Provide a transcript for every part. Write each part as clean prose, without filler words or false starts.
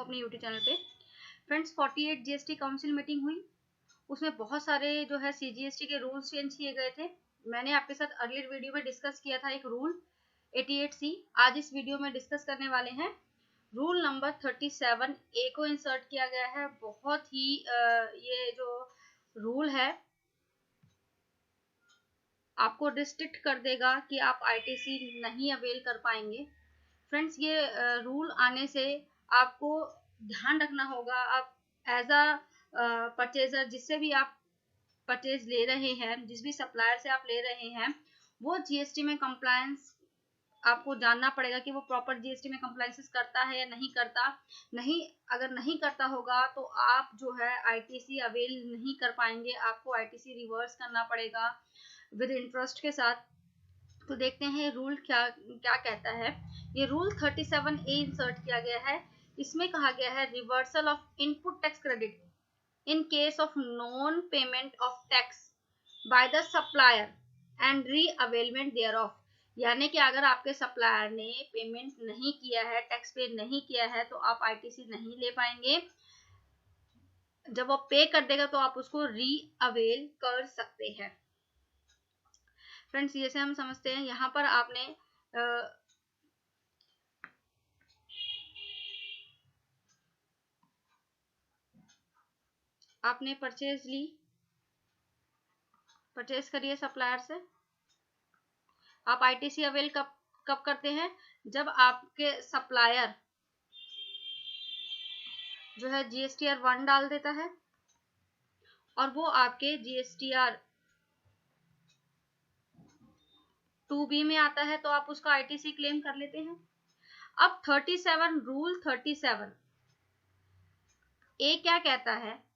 हूँ अपने YouTube channel पे। फ्रेंड्स 48 जीएसटी काउंसिल मीटिंग हुई, उसमें बहुत सारे जो है सीजीएसटी के रूल्स चेंज किए गए थे। मैंने आपके साथ अर्लियर वीडियो में डिस्कस किया था एक रूल 88C। आज इस वीडियो में डिस्कस करने वाले हैं रूल नंबर 37A को इंसर्ट किया गया है। बहुत ही ये जो रूल है आपको रिस्ट्रिक्ट कर देगा कि आप आईटीसी नहीं अवेल कर पाएंगे। फ्रेंड्स ये रूल आने से आपको ध्यान रखना होगा, आप एज अ परचेजर जिससे भी आप परचेज ले रहे हैं, जिस भी सप्लायर से आप ले रहे हैं, वो जीएसटी में कंप्लायंस आपको जानना पड़ेगा कि वो प्रॉपर जीएसटी में कंप्लायंसेस करता है या नहीं करता। अगर नहीं करता होगा तो आप जो है आईटीसी अवेल नहीं कर पाएंगे, आपको आईटीसी रिवर्स करना पड़ेगा विद इंटरेस्ट के साथ। तो देखते हैं रूल क्या कहता है। ये रूल 37A इंसर्ट किया गया है। इसमें कहा गया है reversal of input tax credit in case of non-payment of tax by the supplier and re-availment thereof। यानी कि अगर आपके सप्लायर ने पेमेंट नहीं किया है, टैक्स पे नहीं किया है, तो आप आईटीसी नहीं ले पाएंगे। जब वो पे कर देगा तो आप उसको री अवेल कर सकते हैं। फ्रेंड्स जैसे हम समझते हैं, यहाँ पर आपने परचेज करिए सप्लायर से। आप आईटीसी अवेल कब करते हैं? जब आपके सप्लायर जो है जीएसटीआर 1 डाल देता है और वो आपके जीएसटीआर 2B में आता है, तो आप उसका आईटीसी क्लेम कर लेते हैं। अब 37 रूल 37A क्या कहता है?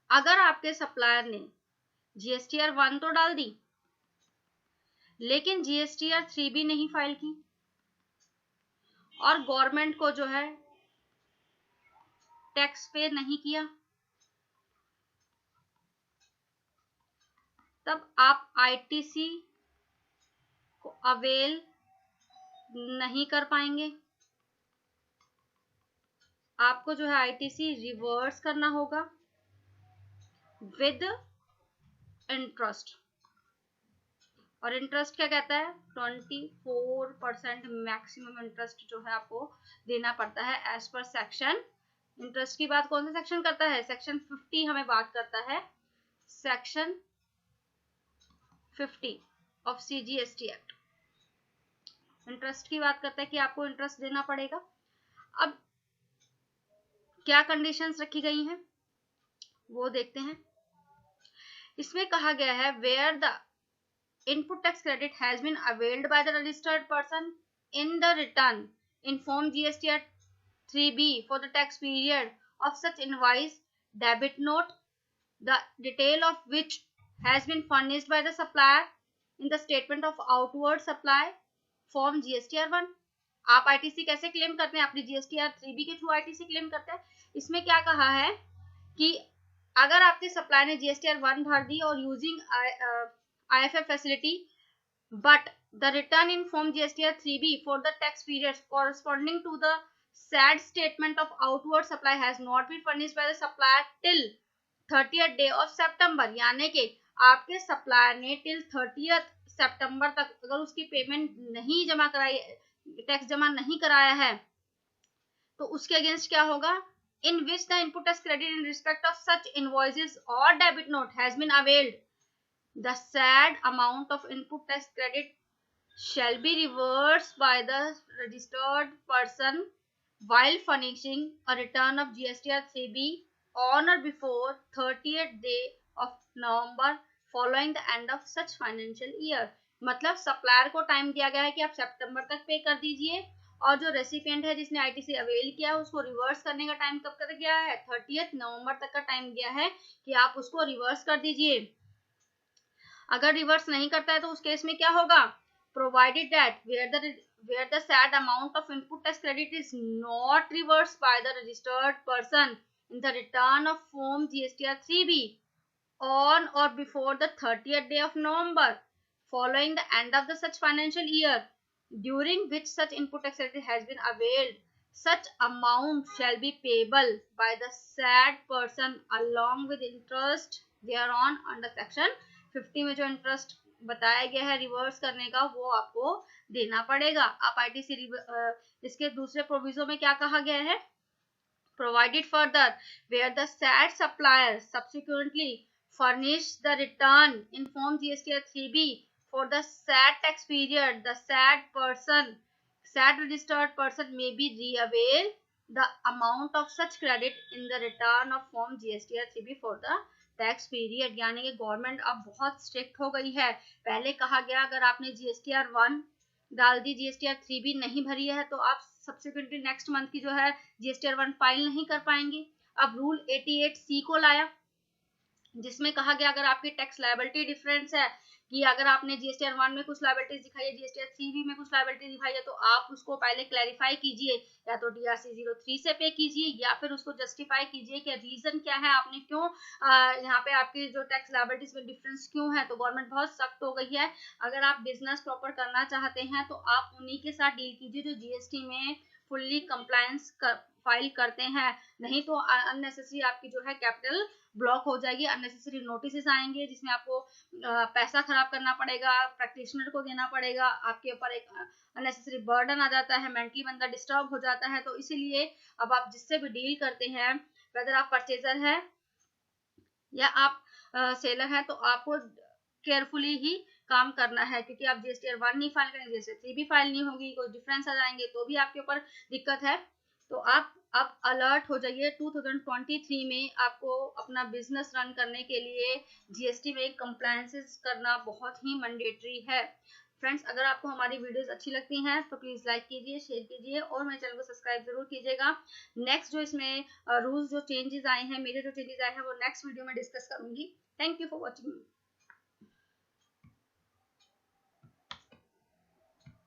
अगर आपके सप्लायर ने जीएसटीआर 1 तो डाल दी लेकिन जीएसटीआर 3B नहीं फाइल की और गवर्नमेंट को जो है टैक्स पे नहीं किया, तब आप आईटीसी को अवेल नहीं कर पाएंगे। आपको जो है आईटीसी रिवर्स करना होगा विद इंटरेस्ट। और इंटरेस्ट क्या कहता है? 24% मैक्सिमम इंटरेस्ट जो है आपको देना पड़ता है एज पर सेक्शन। इंटरेस्ट की बात कौन सा सेक्शन करता है? सेक्शन 50 हमें बात करता है, section 50 of CGST act interest की बात करता है कि आपको इंटरेस्ट देना पड़ेगा। अब क्या कंडीशंस रखी गई हैं वो देखते हैं। इसमें कहा गया है where the input tax credit has been availed by the registered person in the return in form GSTR 3B for the tax period of such invoice, debit note, the detail of which has been furnished by the supplier in the statement of outward supply form GSTR 1। आप ITC कैसे claim करते हैं? अपनी GSTR 3B के through ITC claim करते हैं। इसमें क्या कहा है कि अगर आपके सप्लायर ने GSTR 1 भर दी और using IFF facility, but the return in form GSTR 3B for the tax periods corresponding to the said statement of outward supply has not been furnished by the supplier till 30th day of September। यानी कि आपके supplier ने till 30th सितंबर तक अगर उसकी payment नहीं जमा कराई, टैक्स जमा नहीं कराया है, तो उसके अगेंस्ट क्या होगा? In which the input tax credit in respect of such invoices or debit note has been availed, the said amount of input tax credit shall be reversed by the registered person while furnishing a return of GSTR 3B on or before 30th day of November following the end of such financial year। मतलब supplier को time दिया गया है कि आप सितंबर तक पे कर दीजिए, और जो रेसिपिएंट है जिसने आईटीसी अवेल किया उसको रिवर्स करने का टाइम कब तक गया है? 30th नवंबर तक का टाइम गया है कि आप उसको रिवर्स कर दीजिए। अगर रिवर्स नहीं करता है तो उस केस में क्या होगा? Provided that where the said amount of input tax credit is not reversed by the registered person in the return of form GSTR 3B on or before the 30th day of November following the end of the such financial year during which such input tax credit has been availed, such amount shall be payable by the said person along with interest thereon under section 50 में जो interest बताया गया है reverse करने का वो आपको देना पड़ेगा। आप आईटीसी इसके दूसरे प्रोविजो में क्या कहा गया है, provided further where the said supplier subsequently furnish the return in form GSTR 3B for the said tax period, the said registered person may be reavail the amount of such credit in the return of form GSTR 3B for the tax period. यानी कि government अब बहुत strict हो गई है। पहले कहा गया अगर आपने GSTR 1 डाल दी, GSTR 3B नहीं भरी है तो आप सब्सिक्वेंटली नेक्स्ट मंथ की जो है GSTR 1 फाइल नहीं कर पाएंगे। अब रूल 88C को लाया जिसमें कहा गया अगर आपकी टैक्स लायबिलिटी डिफरेंस है कि अगर आपने GSTR 1 में कुछ लायबिलिटीज दिखाई है, GSTR 3B में कुछ लायबिलिटी दिखाई है, तो आप उसको पहले क्लैरिफाई कीजिए, या तो DRC 03 से पे कीजिए या फिर उसको जस्टिफाई कीजिए कि रीजन क्या है, आपने क्यों यहाँ पे आपकी जो टैक्स लायबिलिटीज में डिफरेंस क्यों है। तो गवर्नमेंट बहुत सख्त हो गई है। अगर आप बिजनेस प्रॉपर करना चाहते हैं तो आप उन्हीं के साथ डील कीजिए जो GST में फुल्ली कंप्लायंस फाइल करते हैं, नहीं तो अननेसेसरी आपकी जो है कैपिटल ब्लॉक हो जाएगी, अननेसेसरी नोटिस आएंगे जिसमें आपको पैसा खराब करना पड़ेगा, प्रैक्टिशनर को देना पड़ेगा, आपके ऊपर एक अननेसेसरी बर्डन आ जाता है, मेंटली बंदा डिस्टर्ब हो जाता है। तो इसीलिए अब आप जिससे भी डील करते हैं, वेदर आप परचेजर है या आप सेलर हैं, तो आपको केयरफुली ही काम करना है, क्योंकि आप GSTR 1 नहीं फाइल करेंगे, GSTR 3 भी फाइल नहीं होगी, कोई डिफरेंस आ जाएंगे तो भी आपके ऊपर दिक्कत है। तो आप अब अलर्ट हो जाइए। 2023 में आपको अपना बिजनेस रन करने के लिए GST में कंप्लायंसेस करना बहुत ही मैंडेटरी है। फ्रेंड्स, अगर आपको हमारी वीडियोस अच्छी लगती हैं तो प्लीज़ लाइक कीजिए, शेयर कीजिए और मेरे चैनल को सब्सक्राइब जरूर कीजिएगा। नेक्स्ट जो इसमें रूल्स जो चेंजेस आए हैं, मेरे जो चेंजेस आए हैं वो नेक्स्ट वीडियो में डिस्कस करूंगी। Thank you for watching.